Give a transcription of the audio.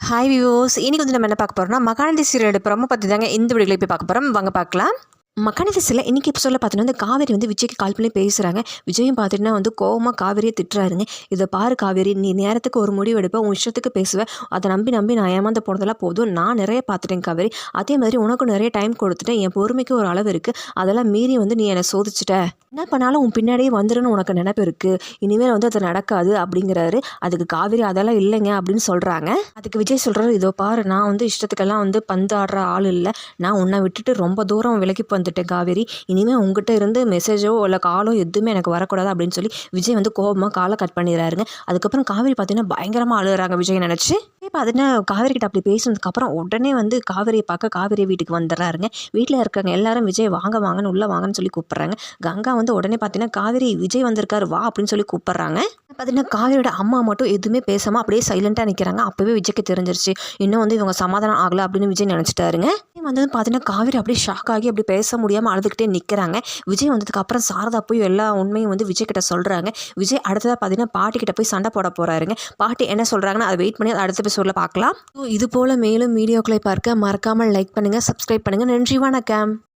Hi விவோஸ், இன்னைக்கு வந்து நம்ம என்ன பார்க்க போறோம்னா மகாநதி சீரியலோட ப்ரோமோ பற்றி தாங்க இந்த வீடியோவில் போய் பார்க்க போகிறோம். வாங்க பார்க்கலாம். மகாநதி சீரியல் இன்னைக்கு எபிசோடில் பார்த்தீங்கன்னா வந்து காவேரி வந்து விஜய்க்கு கால் பண்ணி பேசுகிறாங்க. விஜயும் பார்த்துட்டுனா வந்து கோவமாக காவேரியை திட்டுறாருங்க. இதை பாரு காவேரி, நீ நேரத்துக்கு ஒரு முடிவு எடுப்ப, உன் இஷ்டத்துக்கு பேசுவேன், அதை நம்பி நான் ஏமாந்து போனதெல்லாம் போதும். நான் நிறைய பார்த்துட்டேன் காவேரி, அதே மாதிரி உனக்கும் நிறைய டைம் கொடுத்துட்டேன். என் பொறுமைக்கு ஒரு அளவு இருக்குது, அதெல்லாம் மீறி வந்து நீ என்னை சோதிச்சிட்ட. என்ன பண்ணாலும் உன் பின்னாடியே வந்துடுன்னு உனக்கு நினைப்பு இருக்குது, இனிமேல் வந்து அது நடக்காது அப்படிங்கிறாரு. அதுக்கு காவேரி அதெல்லாம் இல்லைங்க அப்படின்னு சொல்கிறாங்க. அதுக்கு விஜய் சொல்கிறாரு, இதோ பாரு, நான் வந்து இஷ்டத்துக்கெல்லாம் வந்து பந்து ஆடுற ஆள் இல்லை. நான் உன்னை விட்டுட்டு ரொம்ப தூரம் விலகி வந்துட்டேன் காவேரி. இனிமேல் உங்ககிட்ட இருந்து மெசேஜோ இல்லை காலோ எதுவுமே எனக்கு வரக்கூடாது அப்படின்னு சொல்லி விஜய் வந்து கோபமாக காலை கட் பண்ணிடுறாருங்க. அதுக்கப்புறம் காவேரி பார்த்தீங்கன்னா பயங்கரமாக அழுகிறாங்க விஜய் நினச்சி. பார்த்தீங்கன்னா காவேரி கிட்ட அப்படி பேசினதுக்கப்புறம் உடனே வந்து காவேரியை பார்க்க காவேரி வீட்டுக்கு வந்துடுறாருங்க. வீட்டில் இருக்காங்க எல்லாரும் விஜய் வாங்க வாங்கன்னு உள்ளே வாங்கன்னு சொல்லி கூப்பிட்றாங்க. கங்கா வந்து உடனே பார்த்தீங்கன்னா காவேரி, விஜய் வந்திருக்காரு வா அப்படின்னு சொல்லி கூப்பிட்றாங்க. பார்த்தீங்கன்னா காவேரியோட அம்மா மட்டும் எதுவுமே பேசாமல் அப்படியே சைலண்ட்டாக நிற்கிறாங்க. அப்போவே விஜய்க்கு தெரிஞ்சிருச்சு இன்னும் வந்து இவங்க சமாதானம் ஆகலை அப்படின்னு விஜய் நினச்சிட்டாருங்க. வந்து பார்த்தீங்கன்னா காவேரி அப்படியே ஷாக் ஆகி அப்படி பேச முடியாமல் அழுதுகிட்டே நிற்கிறாங்க. விஜய் வந்ததுக்கு அப்புறம் சாரதா போய் எல்லா உண்மையும் வந்து விஜய் கிட்ட சொல்கிறாங்க. விஜய் அடுத்ததாக பார்த்தீங்கன்னா பாட்டி கிட்ட போய் சண்டை போட போகிறாருங்க. பாட்டி என்ன சொல்கிறாங்கன்னா அதை வெயிட் பண்ணி அடுத்த எபிசோடில் பார்க்கலாம். இது போல் மேலும் வீடியோக்களை பார்க்க மறக்காமல் லைக் பண்ணுங்கள், சப்ஸ்கிரைப் பண்ணுங்கள். நன்றி, வணக்கம்.